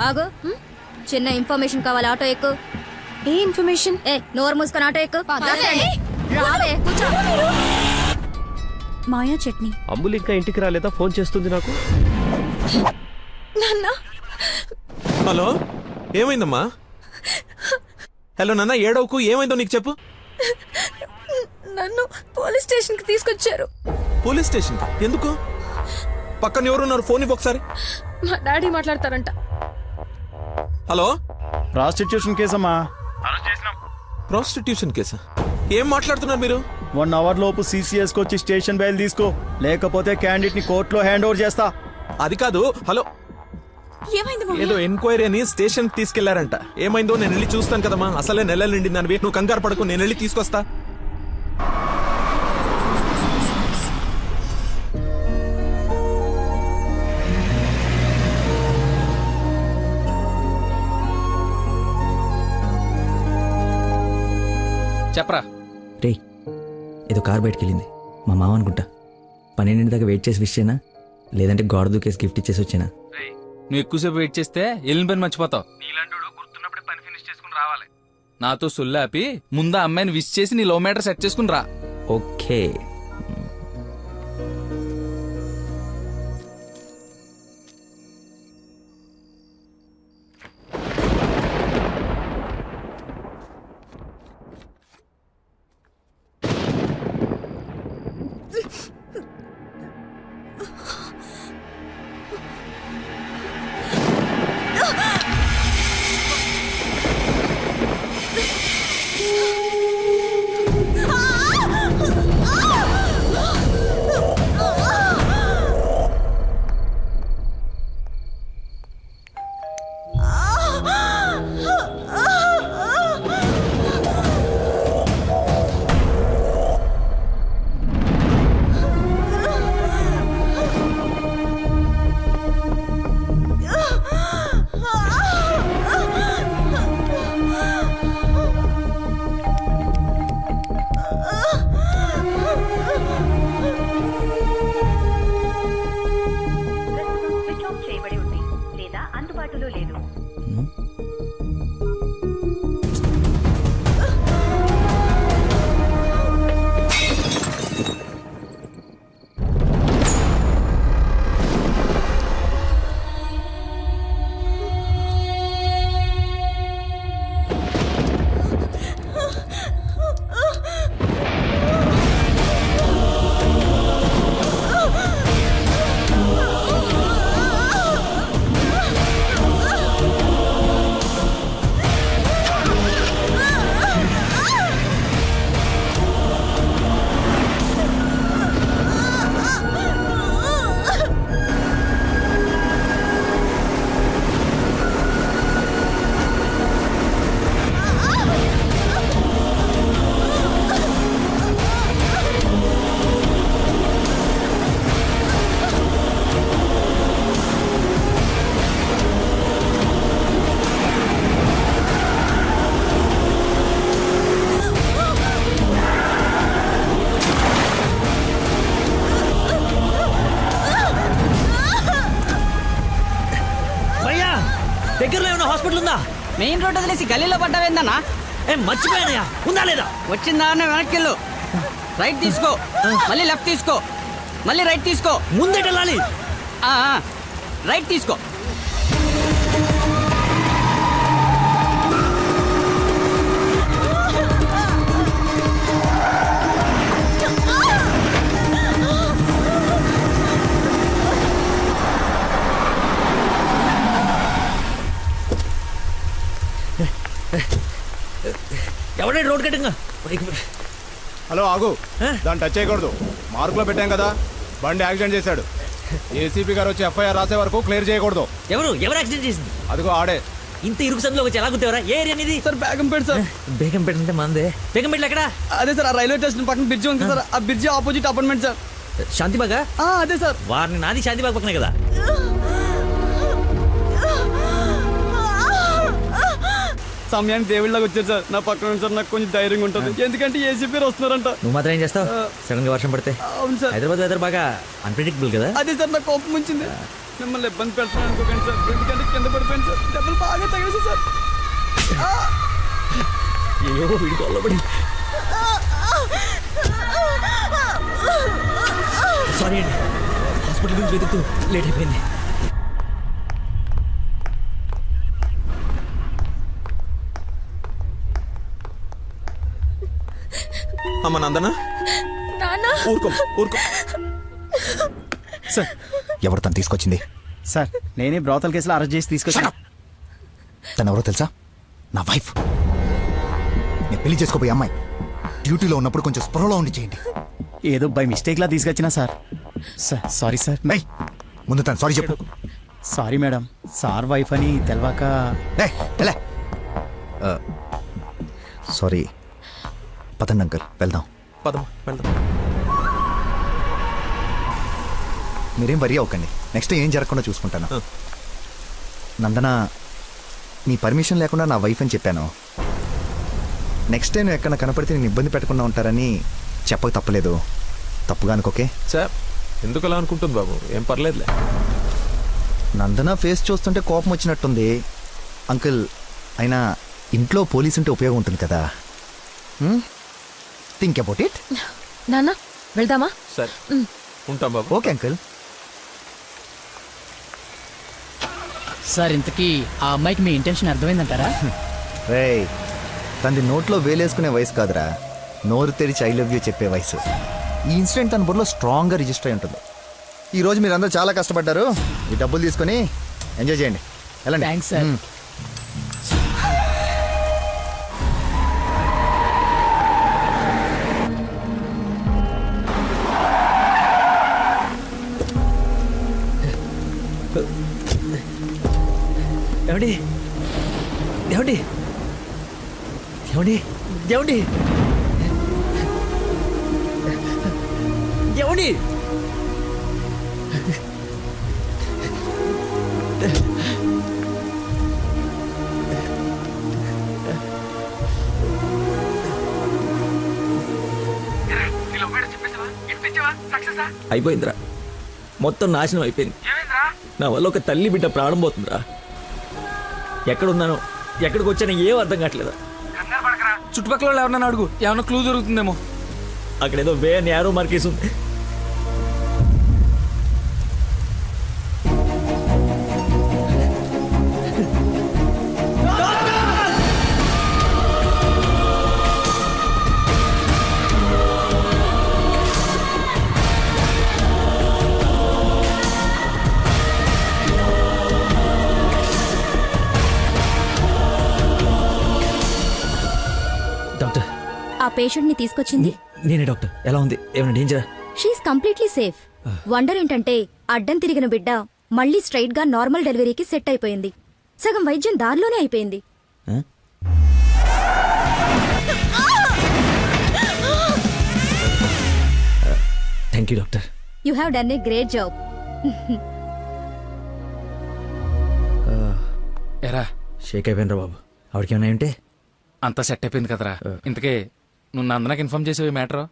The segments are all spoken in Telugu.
ఆగు. చిన్న ఇన్ఫర్మేషన్ కావాలి, ఆటో ఎక్కు. ఏ ఇన్ఫర్మేషన్? నోరు మూసుకొని ఆటో ఎక్కు. రావే, కూర్చో. మాయా చట్నీ. అంబులు ఇంకా ఇంటికి రాలేదా? ఫోన్ చేస్తుంది నాకు. నాన్న. హలో, ఏమైందమ్మా? హలో నాన్న, ఏడవకు. ఏమైందో నీకు చెప్పు. నన్ను పోలీస్ స్టేషన్ కి తీసుకొచ్చారు. పోలీస్ స్టేషన్ ఎందుకు? పక్కన ఎవరున్నారు? ఫోన్ ఇవ్వు ఒకసారి. మా డాడీ మాట్లాడతారంట. హలో, ప్రాస్టిట్యూషన్ కేసమ్మా. ప్రాస్టిట్యూషన్ కేసా? ఏం మాట్లాడుతున్నారు మీరు? 1 అవర్ లోపు సిసిఎస్ వచ్చి స్టేషన్ బయలు తీసుకో, లేకపోతే క్యాండిడేట్ ని కోర్టులో హ్యాండ్ ఓవర్ చేస్తా. అది కాదు. హలో, ఏమైంది? ఏదో ఎంక్వైరీ అని స్టేషన్ తీసుకెళ్లారంట. ఏమైందో నేను వెళ్ళి చూస్తాను కదమ్మా. అసలే నెలలు నిండిందనివి. నువ్వు కంగారు పడకు, నేను వెళ్ళి తీసుకొస్తా. చెప్పరా. రే, ఏదో కార్ బయటకెళ్ళింది. మా మామ అనుకుంటా. 12 దాకా వెయిట్ చేసి విష్ చేయనా, లేదంటే గోడ దూకేసి గిఫ్ట్ ఇచ్చేసి వచ్చేనా? నువ్వు ఎక్కువసేపు వెయిట్ చేస్తే వెళ్ళిన పని మర్చిపోతావు. నీలాంటి గుర్తున్నప్పుడే పని ఫినిష్ చేసుకుని రావాలి. నాతో సొల్లాపి ముందు అమ్మాయిని విష్ చేసి నీ లవ్ మ్యాటర్ సెట్ చేసుకుని రా. ఓకే. దగ్గరలో ఏమైనా హాస్పిటల్ ఉందా? మెయిన్ రోడ్ వదిలేసి గల్లీలో పడ్డావేందన్నా? మర్చిపోయానయా, ఉందా లేదా? వచ్చిందా వెనక్కి వెళ్ళు. రైట్ తీసుకో, మళ్ళీ లెఫ్ట్ తీసుకో, మళ్ళీ రైట్ తీసుకో. ముందేటెళ్ళాలి. రైట్ తీసుకో. ఎవడే రోడ్ కట్టింగా? హలో, ఆగు. దాన్ని టచ్ చేయకూడదు. మార్కులో పెట్టాం కదా. బండి యాక్సిడెంట్ చేశాడు. ఏసీపీ గారు వచ్చి ఎఫ్ఐఆర్ రాసే వరకు క్లియర్ చేయకూడదు. ఎవరు యాక్సిడెంట్ చేసింది? అదిగో ఆడే. ఇంత ఇరుకు సందులో వచ్చి ఎలా గుర్తేవరా? ఏ ఏరియా అనేది? Sir Begumpet sir. బేగంపేట అంటే మందే. బేగంపేటలో ఎక్కడ? అదే సార్, ఆ రైల్వే స్టేషన్ పక్కన బ్రిడ్జ్ ఉంది సార్. ఆ బ్రిడ్జ్ ఆపోజిట్ అపార్ట్మెంట్ సార్. శాంతిబాగా? అదే సార్. వారిని నాది శాంతిబాగ్ పక్కనే కదా. సమయానికి దేవుళ్ళగా వచ్చారు సార్. నా పక్కన సార్ నాకు కొంచెం ధైర్యంగా ఉంటుంది, ఎందుకంటే ఏసీపీ వస్తున్నారంట. నువ్వు మాత్రం ఏం చేస్తావు? సడన్ గా వర్షం పడితే? అవును సార్. హైదరాబాద్ వెదర్ బాగా అన్ప్రెడిక్టబుల్ కదా. అదే సార్, నాకు కోపం వచ్చింది. మిమ్మల్ని ఇబ్బంది పెడతాను అనుకోకండి సార్, ఎందుకంటే కింద పడిపోయింది సార్, దెబ్బలు బాగా తగిలేసి సార్. అయ్యో వీడి కొల్లబడి సారీ అండి, హాస్పిటల్ గురించి వెతుకుతూ లేట్ అయిపోయింది. అమ్మ నందన నాన్న ఊరుకో ఊరుకో. సార్ ఎవరు తను తీసుకొచ్చింది? సార్ నేనే బ్రోతల్ కేసులో అరెస్ట్ చేసి తీసుకొచ్చాను. తను ఎవరో తెలుసా? నా వైఫ్. నేను పెళ్లి చేసుకోబోయే అమ్మాయి. డ్యూటీలో ఉన్నప్పుడు కొంచెం స్పృహలో ఉండి చేయండి. ఏదో బై మిస్టేక్ లా తీసుకొచ్చినా సార్. Sorry sir. నై ముందు తను సారీ చెప్పు. సారీ మేడం, సార్ వైఫ్ అని తెలవాక. సారీ. పదండి అంకుల్ వెళ్దాం. పదమ్మా వెళ్దాం. మీరేం వరీ అవ్వకండి, నెక్స్ట్ ఏం జరగకుండా చూసుకుంటాను. నందన, నీ పర్మిషన్ లేకుండా నా వైఫ్ అని చెప్పాను. నెక్స్ట్ టైం ఎక్కడ కనపడితే నేను ఇబ్బంది పెట్టకుండా ఉంటారని చెప్పక తప్పలేదు. తప్పుగా అనుకోకే. సార్ ఎందుకు అలా అనుకుంటుంది బాబు, ఏం పర్లేదులే. నందన ఫేస్ చూస్తుంటే కోపం వచ్చినట్టుంది అంకుల్. అయినా ఇంట్లో పోలీస్ ఉంటే ఉపయోగం ఉంటుంది కదా. Think about it. నాన్న వెళ్దామా? సరే ఉంటాం బాబు. Okay uncle. సార్ ఇంతకీ ఆ అమ్మాయికి మీ ఇంటెన్షన్ అర్థమైందంటారా? రేయ్, తనది నోట్లో వేలేసుకునే వయసు కాదురా, నోరు తెరిచి ఐ లవ్ యూ చెప్పే వయసు. ఈ ఇన్సిడెంట్ తన బుర్రలో స్ట్రాంగ్గా రిజిస్టర్ అయి ఉంటుంది. ఈరోజు మీరందరూ చాలా కష్టపడ్డారు. ఈ డబ్బులు తీసుకొని ఎంజాయ్ చేయండి. వెళ్ళండి. Thanks sir. ఏమండి ఏమండి ఏమండి ఏమండి ఏమండి అయిపోయిందిరా, మొత్తం నాశనం అయిపోయింది. నా వల్ల ఒక తల్లి బిడ్డ ప్రాణం పోతుందిరా. ఎక్కడున్నానో ఎక్కడికి వచ్చానో ఏం అర్థం కావట్లేదా. చుట్టుపక్కల వాళ్ళు ఎవరన్నా అడుగు, ఏమన్నా క్లూ దొరుకుతుందేమో. అక్కడేదో వే అని యారో మార్కేసి ఉంది. డాక్టర్, ఆ పేషెంట్ ని తీసుకొచ్చింది నేనే డాక్టర్. ఎలా ఉంది? ఏమైనా డేంజరా? She is completely safe. వండర్ ఏంటంటే అడ్డం తిరిగిన బిడ్డ మళ్ళీ స్ట్రైట్ గా నార్మల్ డెలివరీకి సెట్ అయిపోయింది. సగం వైద్యం దారిలోనే అయిపోయింది. Thank you doctor. You have done a great job. ఎరా షేక్ అయిపోయినరా బాబు. ఆవిడకి ఏమైనా ఉంటే అంతా సెట్ అయిపోయింది కదరా. ఇంతకే నువ్వు నందనకి ఇన్ఫార్మ్ చేసేవి మ్యాటర్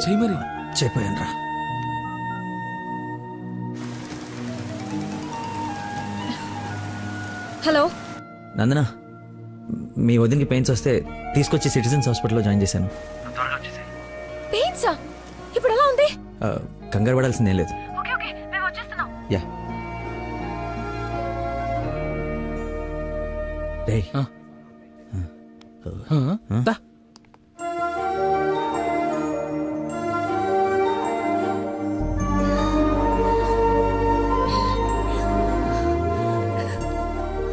చెయ్యి మరి. చెప్పాను. హలో నందన, మీ వదినకి పెయిన్స్ వస్తే తీసుకొచ్చి సిటిజన్స్ హాస్పిటల్లో జాయిన్ చేశాను. పెయిన్సా? ఇప్పుడు ఎలా ఉంది? కంగారు పడాల్సిందేం లేదు. యా. రేయ్, దా.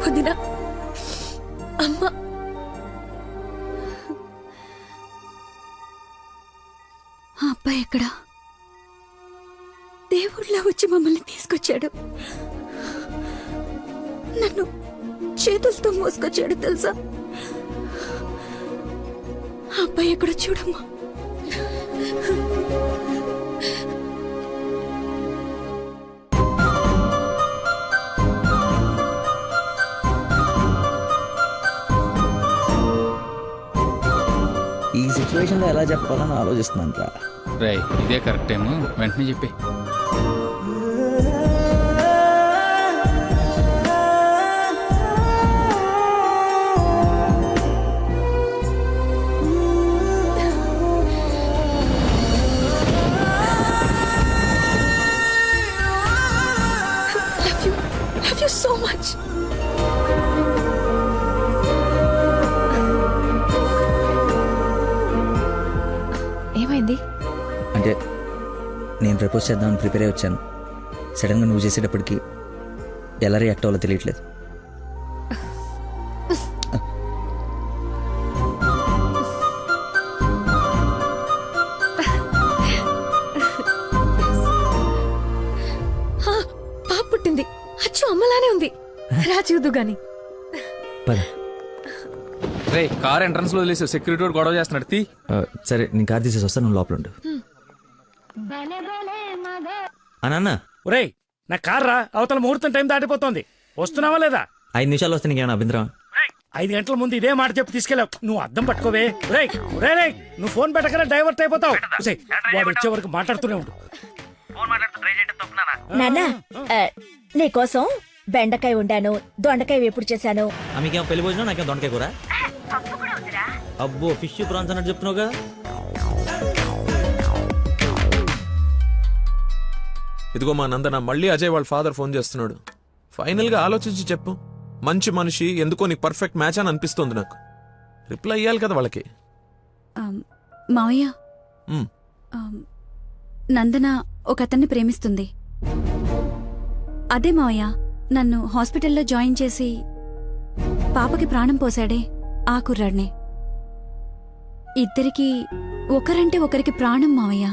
వదినా, అమ్మ, ఆ అబ్బాయి ఎక్కడా? దేవుళ్ళ వచ్చి మమ్మల్ని తీసుకొచ్చాడు. నన్ను చేతులతో మోసుకొచ్చాడు తెలుసా? ఆ అబ్బాయి ఎక్కడ చూడమ్మా. ఈ సిచ్యువేషన్లో ఎలా చెప్పాలని ఆలోచిస్తున్నాను రా. రేయ్, ఇదే కరెక్ట్ టైం, వెంటనే చెప్పి. Love you so much. ఏమైంది? అంటే నేను ప్రపోజ్ చేద్దామని ప్రిపేర్ అయి వచ్చాను. సడన్గా నువ్వు చేసేటప్పటికి ఎలా రియాక్ట్ అవ్వాలో తెలియట్లేదు. పాప పుట్టింది. అచ్చు అమ్మలానే ఉంది. రా చూదు గాని. పద. రే కార్ ఎంట్రన్స్ లో వదిలేసి సెక్యూరిటీ వాడు గొడవ చేస్తున్నాడు. తీ. సరే నేను కార్ తీసేసి వస్తాను, నువ్వు లోపల ఉండు. నాన్న ఒరేయ్ నా కార్ రా, అవతల ముహూర్తం టైం దాటిపోతుంది. వస్తున్నావా లేదా? 5 నిమిషాలు వస్తే నీకేమైనా అభ్యంతరం? 5 గంటల ముందు ఇదే మాట చెప్పి తీసుకెళ్ళావు. నువ్వు అద్దం పట్టుకోవే. రేయ్ రేయ్ నువ్వు ఫోన్ పెట్టకనే డైవర్ట్ అయిపోతావు. ఉసేయ్, వాడు వచ్చే వరకు మాట్లాడుతూనే ఉండు. నాన్న నీకోసం బెండకాయ వండాను, దొండకాయ వేపుడు చేశాను. మీకేమో పెళ్లి భోజనం, నాకేమో దొండకాయ కూర. అబ్బో ఫిష్ ప్రాన్స్ అన్నట్టు చెప్తున్నావుగా. ఇదిగో మా నందన, మళ్ళీ అజయ్ వాళ్ళ ఫాదర్ ఫోన్ చేస్తున్నాడు. ఫైనల్ గా ఆలోచించి చెప్పు. మంచి మనిషి, ఎందుకో నీకు పర్ఫెక్ట్ మ్యాచ్ అని అనిపిస్తుంది నాకు. రిప్లై ఇయ్యాలి కదా వాళ్ళకి. మావయ్య, ఉమ్, నందన ఒక అతన్ని ప్రేమిస్తుంది. అదే మావయ్య నన్ను హాస్పిటల్లో జాయిన్ చేసి పాపకి ప్రాణం పోశాడే ఆ కుర్రాడినే. ఇద్దరికి ఒకరంటే ఒకరికి ప్రాణం మావయ్య.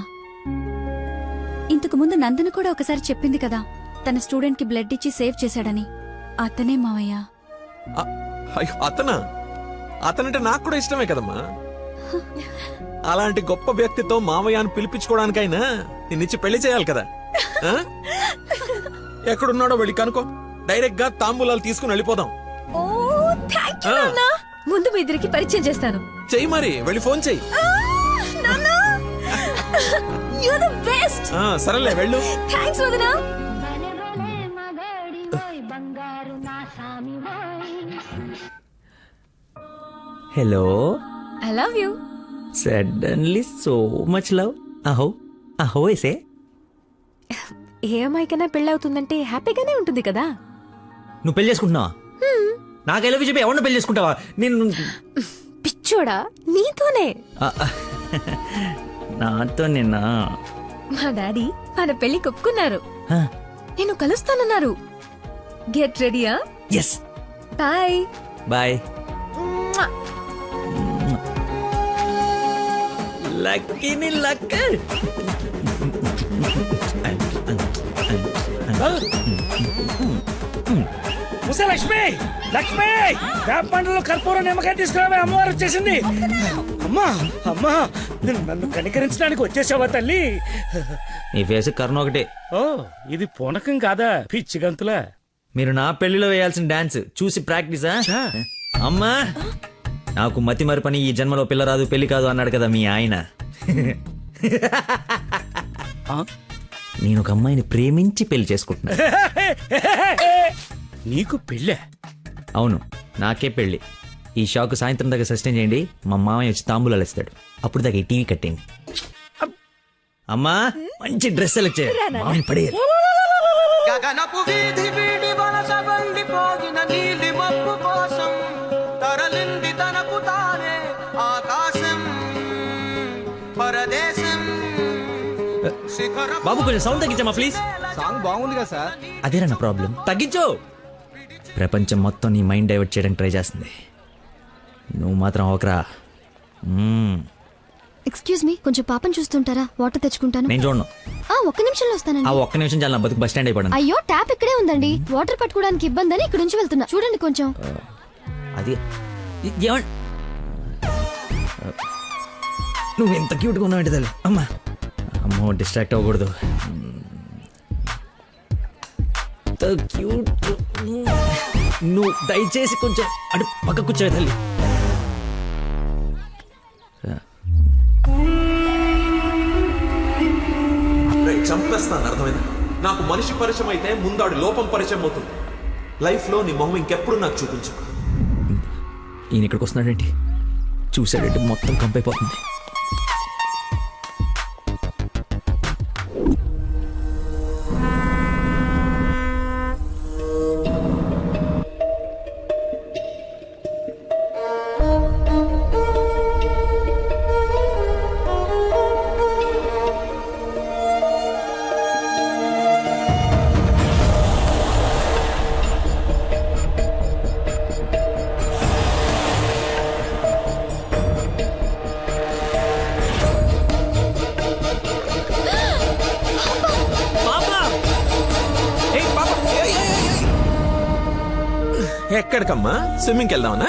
ఇంతకు ముందు నందన కూడా ఒకసారి చెప్పింది కదా, తన స్టూడెంట్ కి బ్లడ్ ఇచ్చి సేవ్ చేశాడని. అతనే మావయ్య. అయ్యో, అతనంటే నాకు కూడా ఇష్టమే కదమ్మా. అలాంటి గొప్ప వ్యక్తితో మావయ్య అని పిలిపించుకోవడానికైనా నిన్నిచ్చి పెళ్లి చేయాలి కదా. ఆ? ఎక్కడున్నాడో వెళ్ళి కనుకో, డైరెక్ట్ గా తాంబూలాలు తీసుకుని వెళ్ళిపోదాం. ఓ థ్యాంక్ యూ నాన్న. ముందు మీ ఇద్దరికి పరిచయం చేస్తాను. చెయ్యి మరి, వెళ్ళి ఫోన్ చెయ్యి. You are the best. సరేలే వెళ్ళు. Thanks Vadana. Hello. I love you. Suddenly so much love. అహో అహో ఏసే. ఏ అమ్మాయికైనా పెళ్ళవుతుందంటే హ్యాపీగానే ఉంటుంది కదా. నువ్వు పెళ్లి చేసుకుంటున్నావా? నాకు ఎలా చెప్పి ఎవరిని పెళ్లి చేసుకుంటావా? నేను పిచ్చోడా, నీతోనే. నాతో నిన్న మా డాడీ మన పెళ్లి ఒప్పుకున్నారు. నేను కలుస్తానన్నారు. గెట్ రెడీయా? ఎస్. Bye bye. లక్కీని లక్క. ముసే లక్ష్మి, లక్ష్మి వేప పండ్లలో కర్పూరం నిమ్మకాయ తీసుకురావే, అమ్మవారు వచ్చేసింది. అమ్మా అమ్మా, నన్ను కనికరించడానికి వచ్చేసావా తల్లి? నీ ఫేస్ కరుణ ఒకటే. ఓ, ఇది పూనకం కాదా పిచ్చి గంతులా? మీరు నా పెళ్లిలో వేయాల్సిన డాన్స్ చూసి ప్రాక్టీసా? అమ్మా, నాకు మతి మరి పని, ఈ జన్మలో పిల్ల రాదు పెళ్లి కాదు అన్నాడు కదా మీ ఆయన. నేను ఒక అమ్మాయిని ప్రేమించి పెళ్లి చేసుకుంటున్నా. నీకు పెళ్ళే? అవును, నాకే పెళ్లి. ఈ షాక్ సాయంత్రం దాకా సస్టైన్ చేయండి. మా మామయ్య వచ్చి తాంబూలాలు ఇస్తాడు. అప్పుడు దాకా ఈ టీవీ కట్టేయండి. అమ్మా, మంచి డ్రెస్ సెలెక్ట్ చేయాలి. మామయ్య పడేయాలి. గగనపు వీధి వీడి వలస వండిపోగిన నీలి మబ్బు కోసం తరలింది తనకు తానే ఆకాశం పరదేశం. బాబు కొంచెం సౌండ్ తగ్గించమ్మా ప్లీజ్. సాంగ్ బాగుంది కదా సార్. అదేరా నా ప్రాబ్లం. తగ్గించు. ప్రపంచం మొత్తం నీ మైండ్ డైవర్ట్ చేయడానికి ట్రై చేస్తుంది. నువ్వు మాత్రం ఒకరా. ఎక్స్క్యూజ్ మీ, కొంచెం పాపం చూస్తుంటారా? వాటర్ తెచ్చుకుంటాను. నేను చూడను. ఒక్క నిమిషంలో వస్తానండి. ఆ ఒక్క నిమిషం చాలా నా బతుకు బస్ స్టాండ్ అయిపోయాను. అయ్యో, ట్యాప్ ఇక్కడే ఉందండి. వాటర్ పట్టుకోవడానికి ఇబ్బంది అని ఇక్కడ నుంచి వెళ్తున్నా. చూడండి కొంచెం. అది నువ్వు ఎంత క్యూట్గా ఉన్నావు ఏంటి తల్లి. అమ్మా అమ్మో, డిస్ట్రాక్ట్ అవ్వకూడదు. క్యూట్. నువ్వు దయచేసి కొంచెం అటు పక్క కూర్చోవే తల్లి. చంపేస్తాను, అర్థమైంది? నాకు మనిషి పరిచయం అయితే ముందాడు లోపం పరిచయం అవుతుంది. లైఫ్ లో నీ మొహం ఇంకెప్పుడు నాకు చూపించు. ఈయన ఇక్కడికి వస్తున్నాడేంటి? చూసాడంటే మొత్తం కంపైపోతుంది. ఎక్కడికమ్మా? స్విమ్మింగ్కి వెళ్దామనా?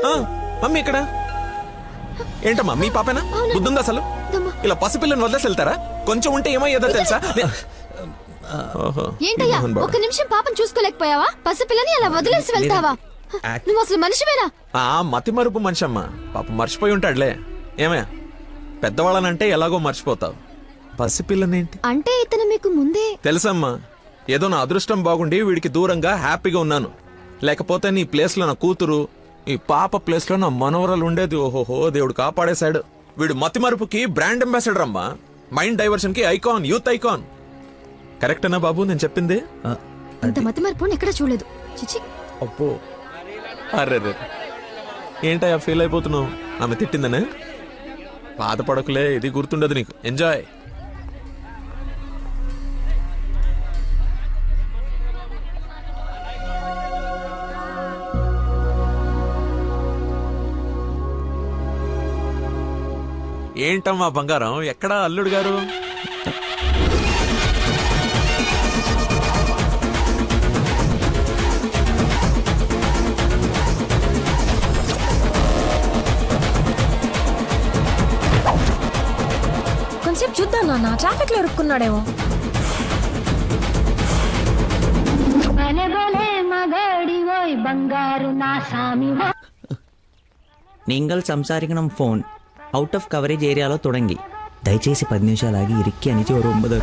ఆ, మమ్మీ ఇక్కడ ఏంటమ్మా మీ పాపేనా? బుద్ధుందా అసలు? ఇలా పసిపిల్లని వదిలేసి వెళ్తారా? కొంచెం ఉంటే ఏమయ్యేదో తెలుసా? ఓహో, ఏంటయ్యా మోహన్ బాబు. ఒక నిమిషం పాపం చూసుకోలేకపోయావా? పసిపిల్లని అలా వదిలేసి వెళ్తావా? నువ్వు అసలు మనిషివేనా? ఆ మతి మరుపు మనిషి అమ్మా, పాప మర్చిపోయి ఉంటాడులే. ఏమయ్యా, పెద్దవాళ్ళనంటే ఎలాగో మర్చిపోతావు, పసిపిల్లనేంటి? అంటే ఇతను మీకు ముందే తెలుసమ్మా, ఏదో నా అదృష్టం బాగుండి వీడికి దూరంగా హ్యాపీగా ఉన్నాను. లేకపోతే నీ ప్లేస్ లో నా కూతురు, ఈ పాప ప్లేస్ లో నా మనవరాలు ఉండేది. ఓహోహో, దేవుడు కాపాడేశాడు. వీడు మతి మరుపుకి బ్రాండ్ అంబాసిడర్ అమ్మా, మైండ్ డైవర్షన్ కి ఐకాన్, యూత్ ఐకాన్. కరెక్టేనా బాబు నేను చెప్పింది? ఇంత మతి మరపు ఎక్కడ చూడలేదు. చిచి. అబ్బో, అర్రే ఏంటయ్యా ఫీల్ అయిపోతున్నావు? ఆమె తిట్టిందనే? బాధపడకులే, ఇది గుర్తుండదు నీకు. ఎంజాయ్. ఏంటమ్మా బంగారం, ఎక్కడా అల్లుడు గారు? కొంచెం చూద్దాం నాన్న, ట్రాఫిక్ లో ఇరుక్కున్నాడేమో. നിങ്ങൾ സംസാരിക്കണം ഫോൺ ഔട്ട് ഓഫ് കവറേജ് ഏരിയలో തുടങ്ങി దయచేసి 10 నిమిషాలు ఆగి ఇరిక్కి అనిచి 9